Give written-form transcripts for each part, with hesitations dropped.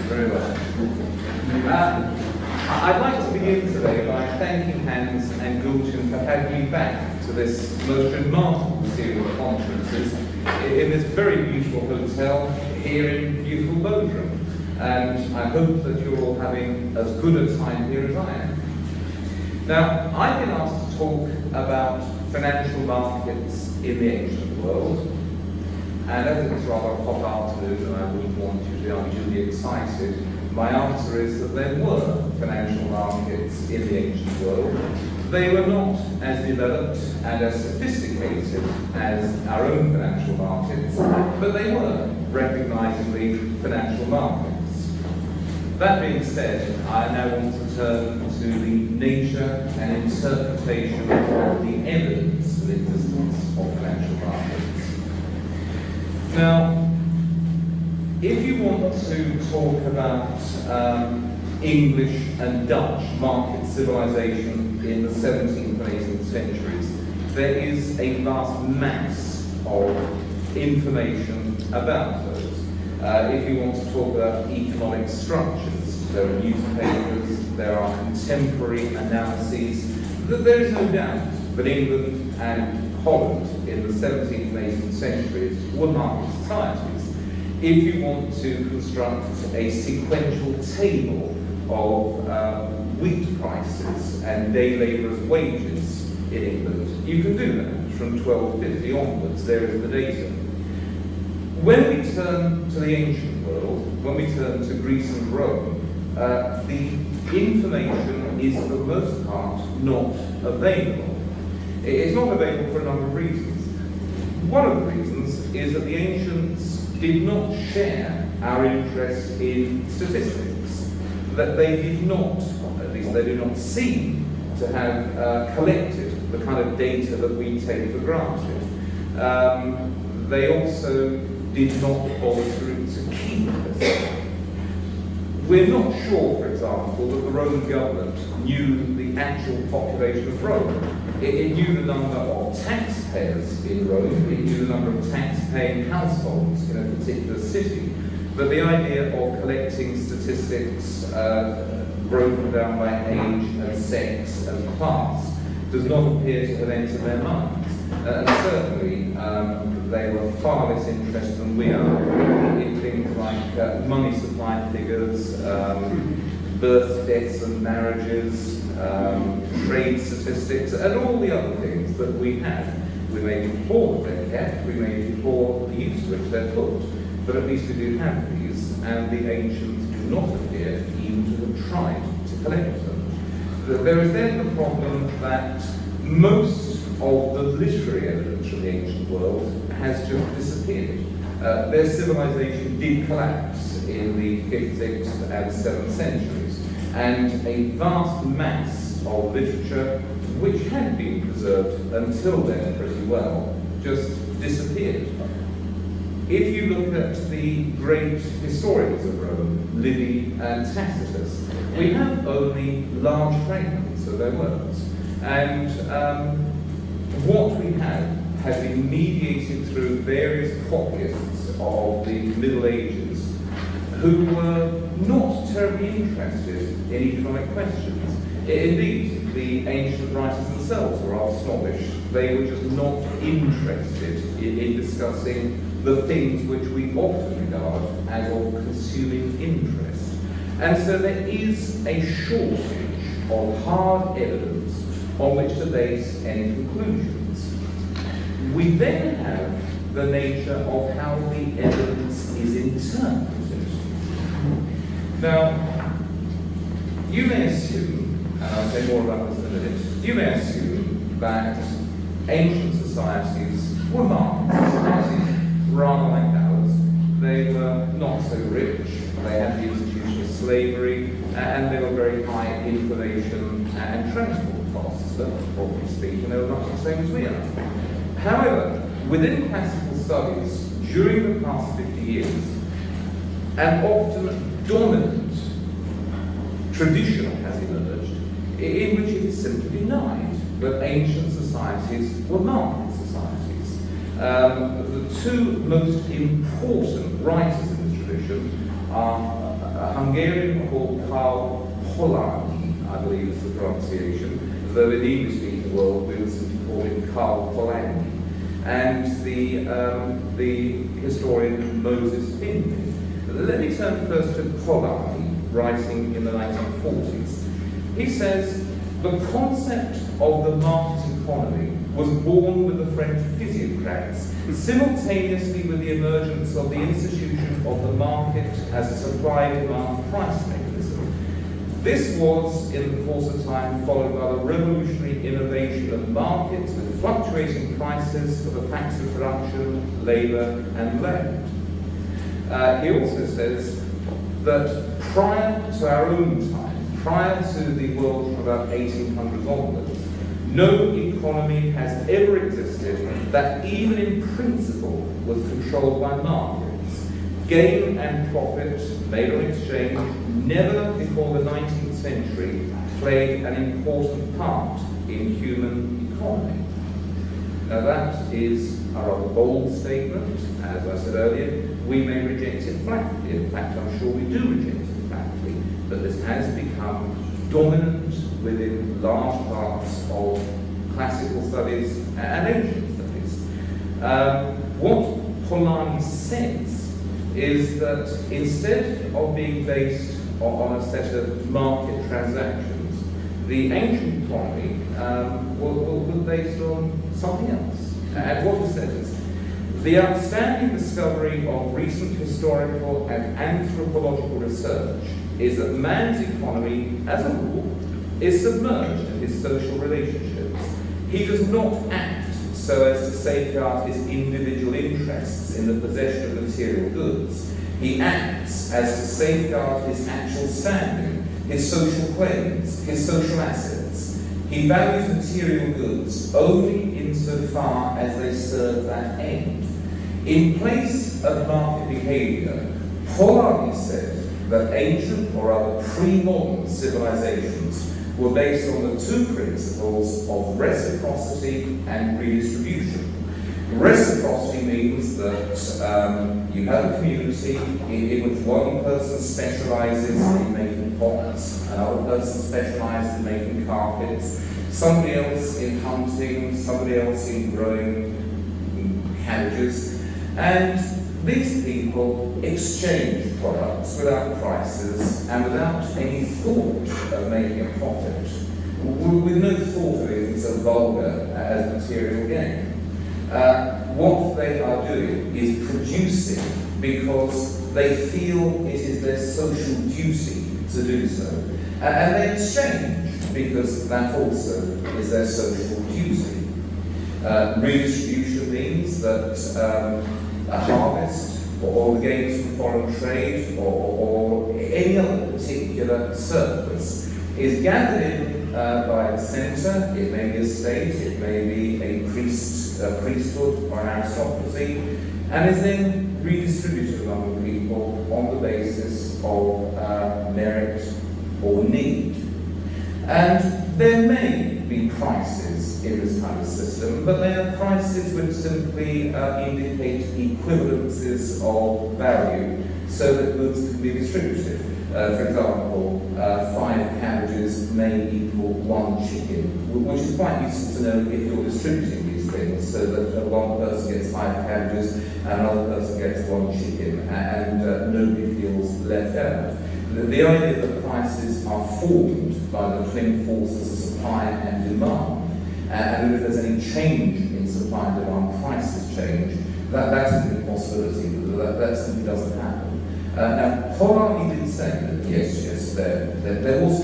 Very well. I'd like to begin today by thanking Hans and Gulchen for having me back to this most remarkable series of conferences in this very beautiful hotel here in beautiful Bodrum. And I hope that you're all having as good a time here as I am. Now, I've been asked to talk about financial markets in the ancient world, and as it's rather a hot afternoon and I wouldn't want you to be unduly excited, my answer is that there were financial markets in the ancient world. They were not as developed and as sophisticated as our own financial markets, but they were recognizably financial markets. That being said, I now want to turn to the nature and interpretation of the evidence for the existence of financial markets. Now, if you want to talk about English and Dutch market civilization in the 17th and 18th centuries, there is a vast mass of information about those. If you want to talk about economic structures, there are newspapers, there are contemporary analyses. There is no doubt that England and Holland in the 17th and 18th centuries were market societies. If you want to construct a sequential table of wheat prices and day labourers' wages in England, you can do that from 1250 onwards. There is the data. When we turn to the ancient world, when we turn to Greece and Rome, the information is for the most part not available. It's not available for a number of reasons. One of the reasons is that the ancients did not share our interest in statistics, that they did not, at least they do not seem to have collected the kind of data that we take for granted. They also did not bother to keep it. We're not sure, for example, that the Roman government knew the actual population of Rome. It knew the number of taxpayers in Rome, it knew the number of tax-paying households in a particular city, but the idea of collecting statistics broken down by age and sex and class does not appear to have entered their minds. And certainly, they were far less interested than we are in things like money supply figures, birth, deaths and marriages, trade statistics, and all the other things that we have. We may be poor that they're kept, we may be poor the use to which they're put, but at least we do have these, and the ancients do not appear even to have tried to collect them. There is then the problem that most of the literary evidence from the ancient world has just disappeared. Their civilization did collapse in the 5th, 6th and 7th centuries, and a vast mass of literature, which had been preserved until then pretty well, just disappeared. If you look at the great historians of Rome, Livy and Tacitus, we have only large fragments of their works. And what we have has been mediated through various copyists of the Middle Ages who were not terribly interested in economic questions. Indeed, the ancient writers themselves were rather snobbish. They were just not interested in discussing the things which we often regard as of consuming interest. And so there is a shortage of hard evidence on which to base any conclusions. We then have the nature of how the evidence is interpreted. Now, you may assume, and I'll say more about this in a minute, you may assume that ancient societies were market societies, rather like ours. They were not so rich, they had the institution of slavery, and they were very high information and transport costs, but broadly speaking, they were much the same as we are. However, within classical studies, during the past 50 years, an often dominant tradition has emerged, in which it is simply denied that ancient societies were market societies. the two most important writers in this tradition are a Hungarian called Karl Polanyi, I believe is the pronunciation, though in the English-speaking world we would simply call him Karl Polanyi, and the historian Moses Finley. Let me turn first to Polanyi, writing in the 1940s. He says, the concept of the market economy was born with the French physiocrats, simultaneously with the emergence of the institution of the market as a supply-demand price mechanism. This was, in the course of time, followed by the revolutionary innovation of markets with fluctuating prices for the factors of production, labour and land. He also says that prior to our own time, prior to the world from about 1800 onwards, no economy has ever existed that even in principle was controlled by markets. Gain and profit made on exchange never before the 19th century played an important part in human economy. Now that is a rather bold statement. As I said earlier, we may reject it flatly. In fact, I'm sure we do reject it flatly. But this has become dominant within large parts of classical studies and ancient studies. What Polanyi says is that instead of being based on a set of market transactions, the ancient economy was based on something else. And what he says is, the outstanding discovery of recent historical and anthropological research is that man's economy, as a rule, is submerged in his social relationships. He does not act so as to safeguard his individual interests in the possession of material goods. He acts as to safeguard his actual standing, his social claims, his social assets. He values material goods only insofar as they serve that end. In place of market behaviour, Polanyi said that ancient or rather pre-modern civilizations were based on the two principles of reciprocity and redistribution. Reciprocity means that you have a community in which one person specialises in making pots, another person specialises in making carpets, somebody else in hunting, somebody else in growing cabbages, and these people exchange products without prices and without any thought of making a profit, with no thought of anything so vulgar as material gain. What they are doing is producing because they feel it is their social duty to do so. And they exchange because that also is their social duty. Redistribution means that a harvest or the gains from foreign trade or any other particular surplus is gathered in by a centre. It may be a state, it may be a priesthood or an aristocracy, and is then redistributed among the people on the basis of merit or need. And there may be prices in this kind of system, but they are prices which simply indicate equivalences of value so that goods can be distributed. For example, 5 cabbages may equal 1 chicken, which is quite useful to know if you're distributing these things, so that one person gets 5 cabbages and another person gets 1 chicken, and nobody feels left out. The idea that prices are formed by the twin forces of supply and demand, and if there's any change in supply and demand, prices change, that's an impossibility. That simply doesn't happen. Now, Polanyi did say that yes, there was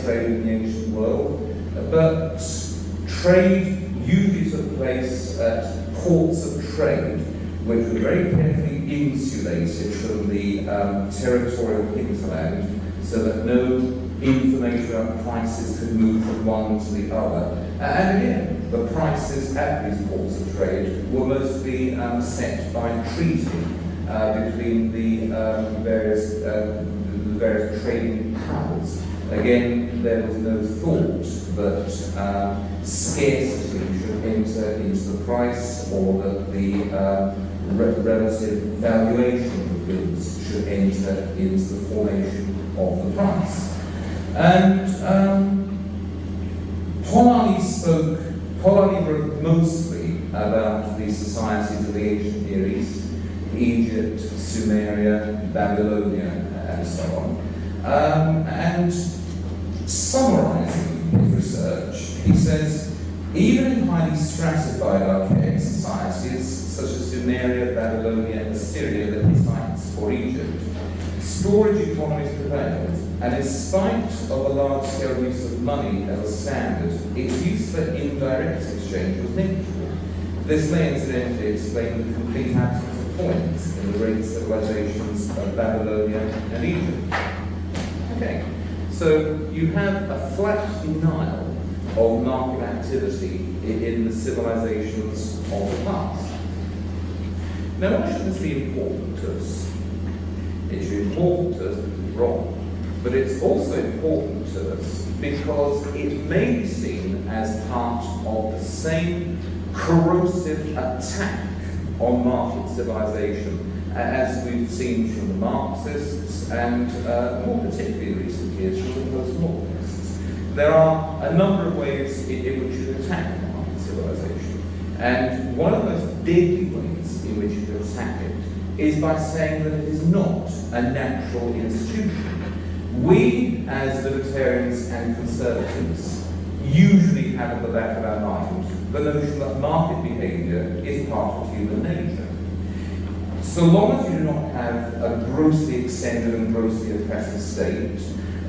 trade in the ancient world, but trade usually took place at ports of trade, which were very carefully insulated from the territorial hinterland, so that no information about prices could move from one to the other. And again, the prices at these ports of trade were mostly set by treaty between the various trading powers. Again, there was no thought that scarcity should enter into the price, or that the relative valuation of goods should enter into the formation of the price. And Polanyi wrote mostly about the societies of the ancient Near East, Egypt, Sumeria, Babylonia, and so on. And summarizing his research, he says, even in highly stratified archaic societies, such as Sumeria, Babylonia, Assyria, the Hittites, or Egypt, storage economies prevailed, and in spite of a large-scale use of money as a standard, its use for indirect exchange was negligible. This may incidentally explain the complete absence of coins in the great civilizations of Babylonia and Egypt. Okay, so you have a flat denial of market activity in the civilizations of the past. Now, why should this be important to us? It should be important to us because it's wrong, but it's also important to us because it may be seen as part of the same corrosive attack on market civilization as we've seen from the Marxists and more particularly in recent years from the postmodernists. There are a number of ways in which you attack market civilization, and one of the most deadly ways in which you attack it is by saying that it is not a natural institution. We, as libertarians and conservatives, usually have at the back of our mind the notion that market behaviour is part of human nature. So long as you do not have a grossly extended and grossly oppressive state,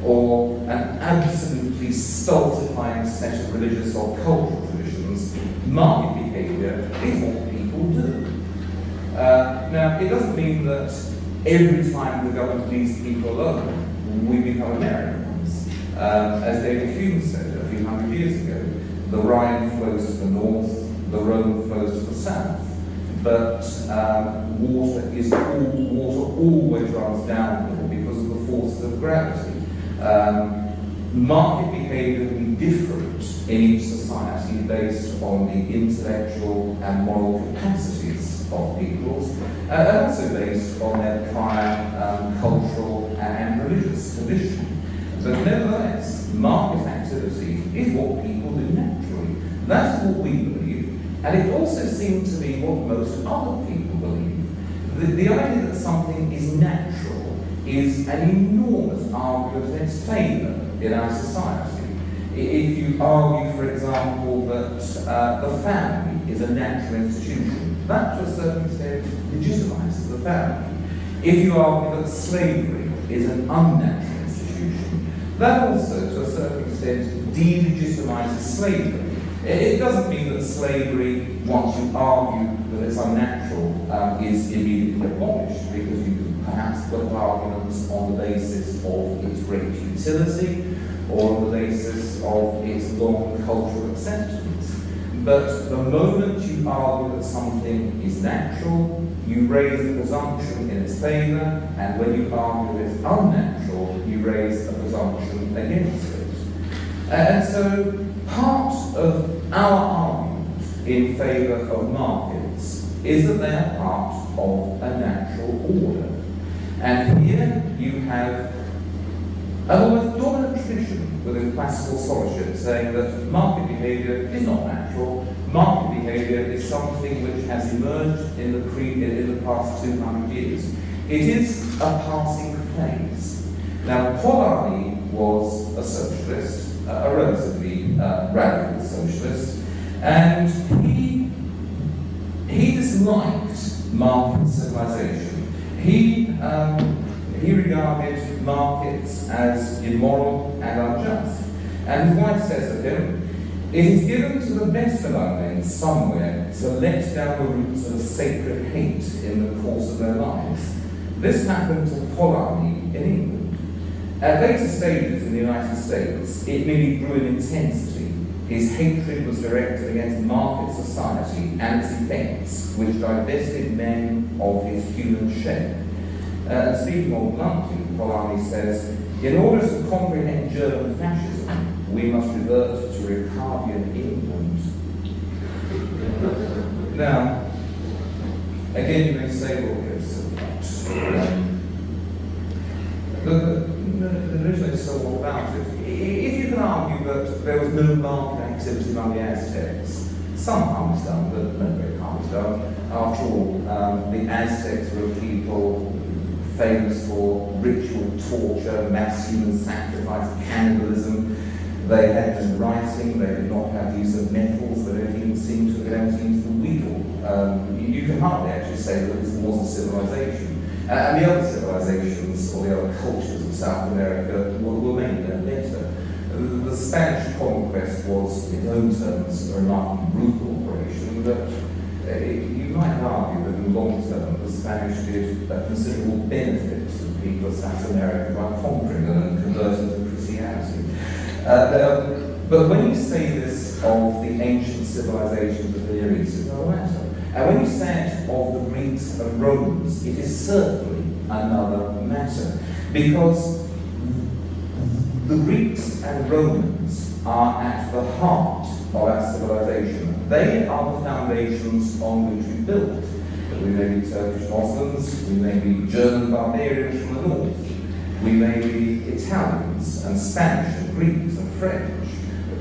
or an absolutely stultifying set of religious or cultural traditions, market behaviour is what people do. Now, it doesn't mean that every time the government leaves people alone, we become Americans. As David Hume said a few hundred years ago, the Rhine flows to the north, the Rhone flows to the south, but water always runs downhill because of the forces of gravity. Market behaviour can be different in each society based on the intellectual and moral capacities of peoples, and also based on their prior cultural and religious condition. But nevertheless, market activity is what people do naturally. That's what we believe, and it also seems to be what most other people believe. The idea that something is natural is an enormous argument in its favour in our society. If you argue, for example, that the family is a natural institution, that to a certain extent legitimises the family. If you argue that slavery is an unnatural institution, that also to a certain extent delegitimizes slavery. It doesn't mean that slavery, once you argue that it's unnatural, is immediately abolished, because you can perhaps put arguments on the basis of its great utility or on the basis of its long cultural acceptance. But the moment you argue that something is natural, you raise a presumption in its favour, and when you argue that it's unnatural, you raise a presumption against it. And so part of our argument in favour of markets is that they are part of a natural order. And here you have an almost dominant tradition within classical scholarship saying that market behaviour is not natural. Market behaviour is something which has emerged in the past 200 years. It is a passing phase. Now, Polanyi was a socialist, a relatively radical socialist, and he disliked market civilization. He regarded markets as immoral and unjust. And his wife says of him, "It is given to the best among men somewhere to let down the roots of a sacred hate in the course of their lives." This happened to Polanyi in England. At later stages in the United States, it merely grew in intensity. His hatred was directed against market society and its effects, which divested men of his human shape. Speaking more bluntly, Polanyi says, "In order to comprehend German fascism, we must revert to Ricardian England." Now, again, you may say, well, yes, there is no so what about it. If you can argue that there was no market activity among the Aztecs, some harm is done, but no great harm is done. After all, the Aztecs were a people famous for ritual torture, mass human sacrifice, cannibalism. They had no writing, they did not have use of metals, they don't even seem to have been able to use the wheel. You can hardly actually say that this was a civilization. And the other civilizations, or the other cultures of South America, were made no better. The Spanish conquest was, in its own terms, a remarkably brutal operation, but you might argue that in the long term, the Spanish did a considerable benefit to the people of South America by conquering them and converting them to Christianity. But when you say this of the ancient civilizations of the Near East, it's another matter. And when you say it of the Greeks and Romans, it is certainly another matter. Because the Greeks and Romans are at the heart of our civilization. They are the foundations on which we built. We may be Turkish Muslims, we may be German barbarians from the north, we may be Italians and Spanish and Greeks and French.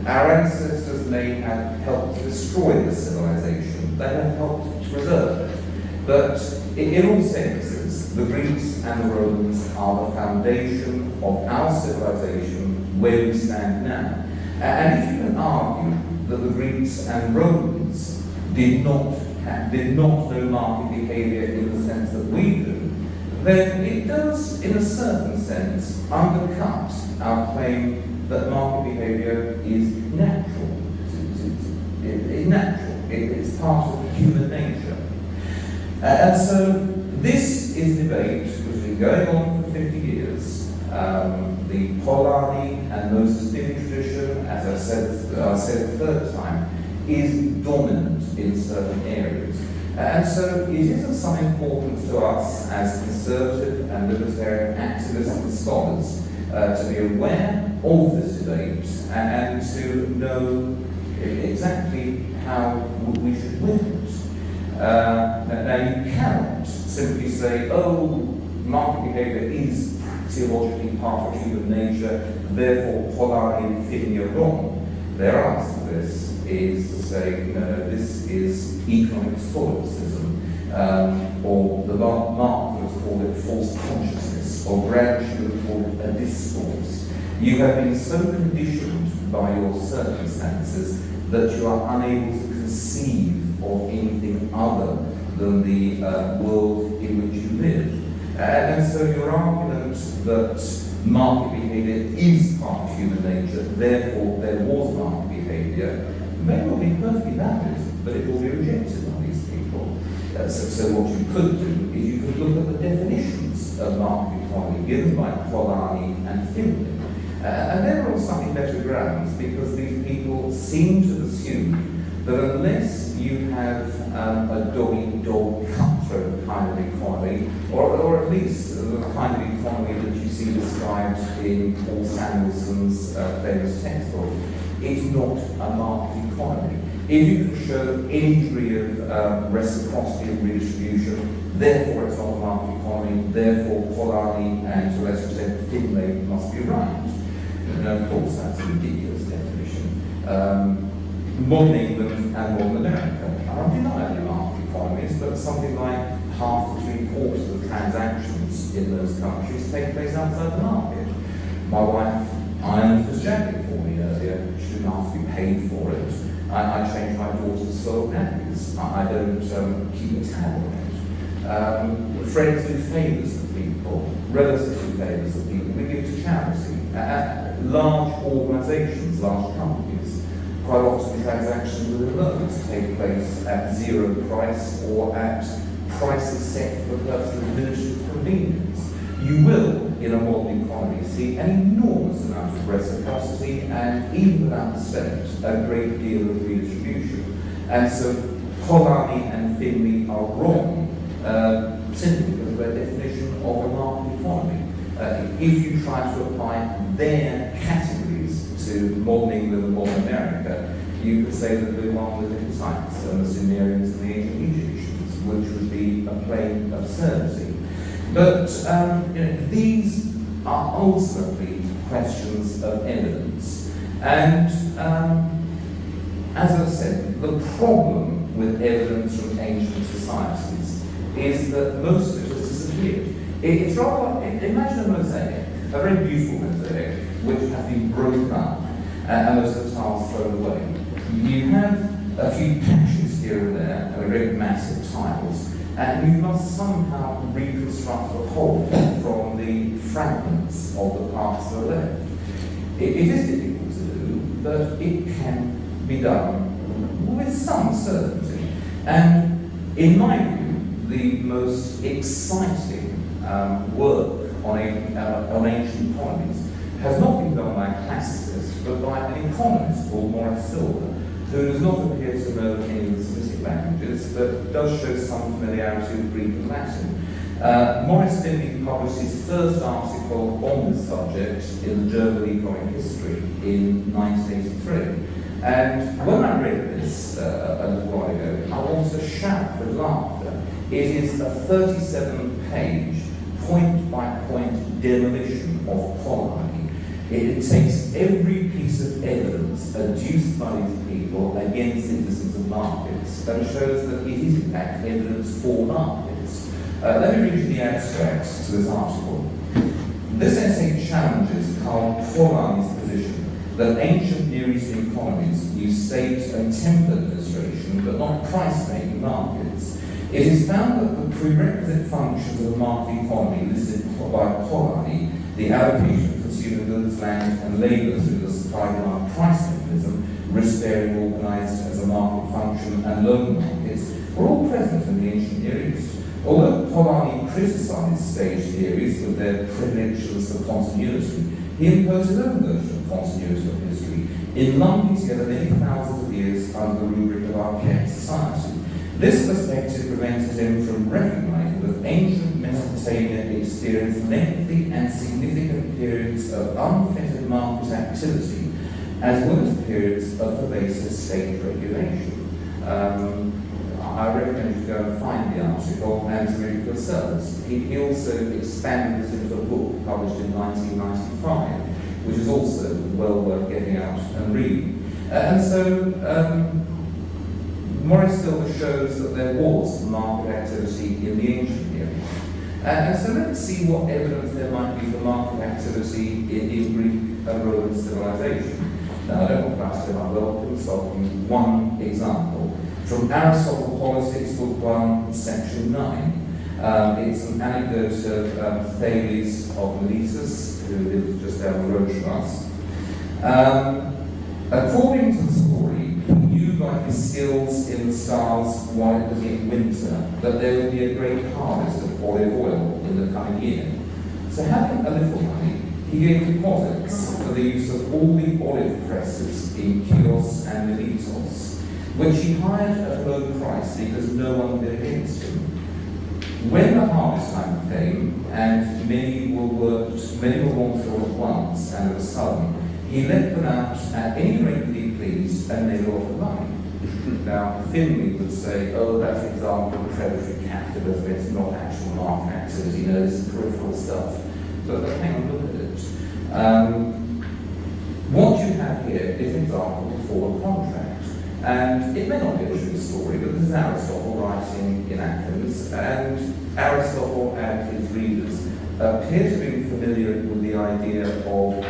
Our ancestors may have helped to destroy the civilization, they have helped to preserve it. But in all senses, the Greeks and the Romans are the foundation of our civilization where we stand now. And if you can argue that the Greeks and Romans did not know market behavior in the sense that we do, then it does, in a certain sense, undercut our claim that market behavior is natural. It's natural. It's part of human nature. And so this is debate which has been going on for 50 years. The Polanyi and Moses Binney tradition, as I said a third time, is dominant in certain areas. And so it is of some importance to us as conservative and libertarian activists and scholars to be aware of this debate and to know exactly how we should win it. Now you cannot simply say, oh, market behavior is theologically part of human nature, therefore Polanyi and Finney are wrong. Their answer to this is to say, no, this is economic solipsism, or the Mark would have called it false consciousness, or Gramsci would have called it a discourse. You have been so conditioned by your circumstances that you are unable to conceive of anything other than the world in which you live. And so your argument that market behavior is part of human nature, therefore there was market behavior, may well be perfectly valid, but it will be rejected by these people. So what you could do is you could look at the definitions of market economy given by Polanyi and Finney. And they're on slightly better grounds because these people seem to assume that unless you have a dog-eat-dog cutthroat kind of economy, or at least the kind of economy that you see described in Paul Samuelson's famous textbook, it's not a market economy. If you can show any degree of reciprocity and redistribution, therefore it's not a market economy, therefore Polanyi and to a lesser extent Finney must be right. And of course that's a ridiculous definition. Modern England and modern America are undeniably market economies, but something like half to 3/4 of the transactions in those countries take place outside the market. My wife ironed this jacket for me earlier. She didn't ask to be paid for it. I change my daughter's soiled nappies. I don't keep a tab on it. Friends do favours to people, relatives do favours to people. We give to charity. Large organisations, large companies, quite often transactions within those take place at zero price or at prices set for the purpose of administrative convenience. You will, in a modern economy, see an enormous amount of reciprocity and, even without the state, a great deal of redistribution. And so Polanyi and Finney are wrong, simply because of their definition of a market economy. If you try to apply their categories to modern England and modern America, you could say that they belong with the Hittites and the Sumerians and the ancient But these are ultimately questions of evidence. And as I said, the problem with evidence from ancient societies is that most of it has disappeared. It's rather, imagine a mosaic, a very beautiful mosaic, which has been broken up and most of the tiles thrown away. You have a few patches here and there, and a great mass of tiles, and you must somehow reconstruct the whole from the fragments of the parts that are left. It is difficult to do, but it can be done with some certainty. And in my view, the most exciting work on ancient economies has not been done by a classicist, but by an economist called Maurice Silver, who does not appear to know any of the Semitic languages, but does show some familiarity with Greek and Latin. Maurice Silver published his first article on this subject in the Journal of Economic History in 1983. And when I read this a little while ago, I wanted to shout with laughter. It is a 37-page, point-by-point demolition of polyarchy. It takes every piece of evidence adduced by these people against citizens of markets and shows that it is in fact evidence for markets. Let me read you the abstract to this article. This essay challenges Karl Polanyi's position that ancient Near Eastern economies use state and temple administration but not price-making markets. It is found that the prerequisite functions of a market economy listed by Polanyi, the allocation of consumer goods, land and labour through the supply-demand price mechanism, risk-bearing organised as a market function, and loan markets, were all present in the ancient Near East. Although Polanyi criticised stage theories with their predilections for continuity, he imposed his own version of continuity of history, in lumping together many thousands of years under the rubric of archaic society. This perspective prevented him from recognizing that ancient Mesopotamia experienced lengthy and significant periods of unfettered market activity, as well as periods of pervasive state regulation. I recommend you go and find the article and to read it yourselves. He also expanded this into a book published in 1995, which is also well worth getting out and reading. And so, Maurice Silver shows that there was market activity in the ancient Near East. And so let's see what evidence there might be for market activity in Greek and Roman civilization. Now, I don't want to my welcome, so I'll give you one example. From Aristotle Politics, Book 1, Section 9. It's an anecdote of Thales of Miletus, who lived just down the road from us. According to the story, he knew by his skills in the stars while it was in winter that there would be a great harvest of olive oil in the coming year. So having a little money, he gave deposits for the use of all the olive presses in Chios and Miletus, which he hired at a low price because no one bid against him. When the harvest time came, and many were wanted all at once and of a sudden, he let them out at any rate that he pleased and made a lot of money. Now, Finley would say, oh, that's an example of predatory capitalism, it's not actual market activity, no, this is peripheral stuff. But hang on, look at it. What you have here is an example of a forward contract. And it may not be a true story, but this is Aristotle writing in Athens, and Aristotle and his readers appear to be familiar with the idea of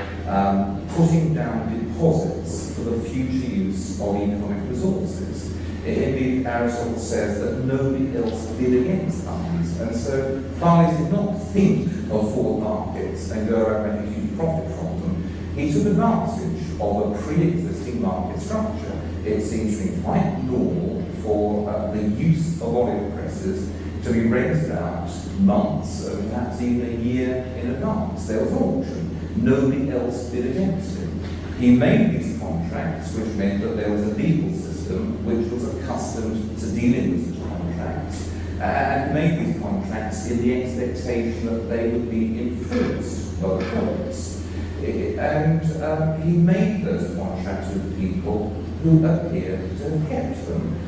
putting down deposits for the future use of economic resources. Indeed, Aristotle says that nobody else bid against Thales, and so Thales did not think of forward markets and go around making huge profit from them. He took advantage of a pre-existing market structure. It seems to be quite normal for the use of olive presses to be rented out months, or perhaps even a year in advance. There was an auction. Nobody else bid against him. He made these contracts, which meant that there was a legal system which was accustomed to dealing with such contracts, and made these contracts in the expectation that they would be influenced by the courts. And he made those contracts with people who appeared to have kept them.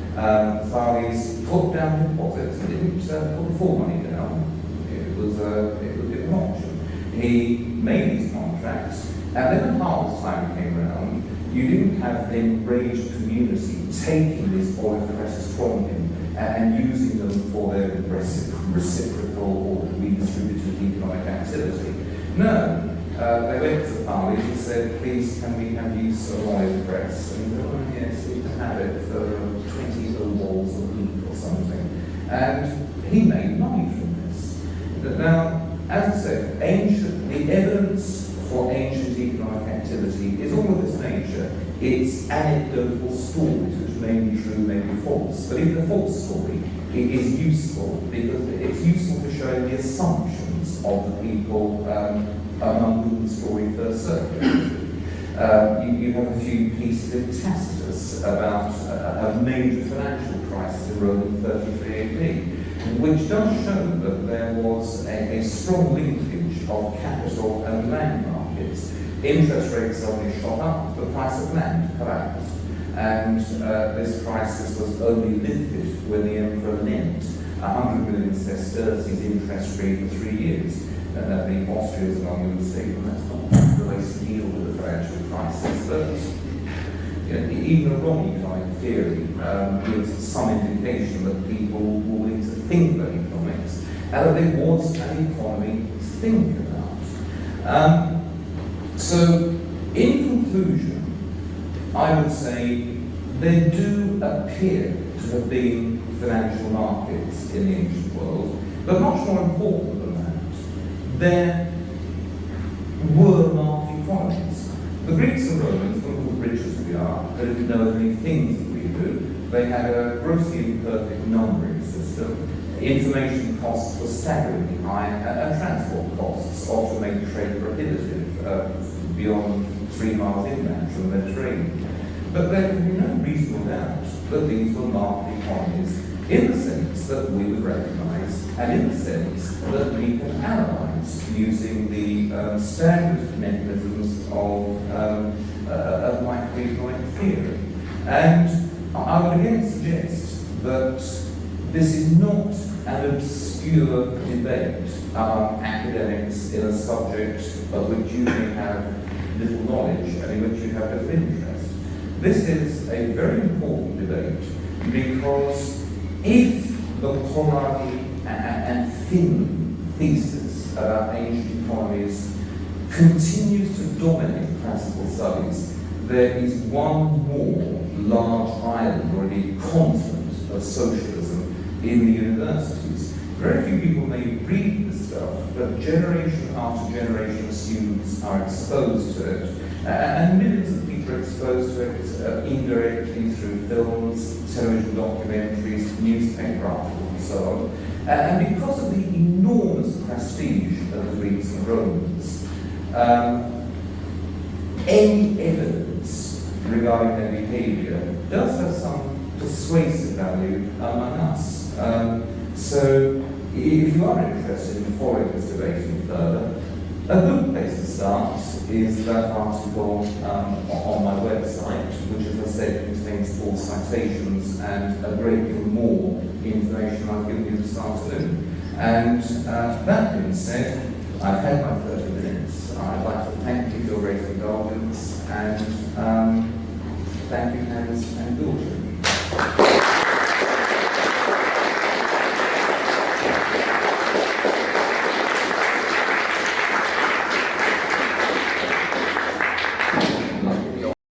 Thales put down deposits, he didn't put the full money down. It was he made these contracts, and then when harvest time came around, you didn't have an enraged community taking these oil presses from him and using them for their reciprocal or redistributive economic activity. No, they went to the parliament and said, please, can we have use of oil press? And oh yes, we can have it for 20 obols a week or something. And he made money from this. Now, as I said, the evidence for ancient economic activity is all of this nature. It's anecdotal stories, which may be true, may be false. But even a false story, it is useful because it's useful for showing the assumptions of the people among whom the story first circulated. You have a few pieces in Tacitus about a major financial crisis in Rome in 33 AD, which does show that there was a strong linkage of capital and land markets. Interest rates suddenly shot up, the price of land collapsed, and this crisis was only lifted when the emperor lent 100 million sesterces interest-free for 3 years. The Austrians among you would say, well, that's not the way to deal with the financial crisis. But even a wrong economic theory gives some indication that people were willing to think about economics, and that there was an economy to think about. So, in conclusion, I would say there do appear to have been financial markets in the ancient world, but much more important than that, there were market economies. The Greeks and Romans, were rich as we are, they didn't know as many things as we do. They had a grossly imperfect numbering system. Information costs were staggeringly high, and transport costs often made trade prohibitive beyond 3 miles inland from the Mediterranean. But there can be no reasonable doubt that these were market economies in the sense that we would recognise, and in the sense that we can analyse using the standard mechanisms of microeconomic theory. And I would again suggest that this is not an obscure debate among academics in a subject of which you may have little knowledge and in which you have little interest. This is a very important debate because if the polarity and thin thesis about ancient economies continues to dominate classical studies, there is one more large island or indeed continent of socialism in the universities. Very few people may read this stuff, but generation after generation of students are exposed to it, and millions of people are exposed to it indirectly through films, television documentaries, newspaper articles, and so on. And because of the enormous prestige of the Greeks and Romans, any evidence regarding their behaviour does have some persuasive value among us. So, if you are interested in following this debate any further, a good place to start is that article on my website, which, as I said, contains full citations and a great deal more information I've given you this afternoon. And that being said, I've had my 30 minutes. I'd like to thank you for your great indulgence, and thank you, Hans and George.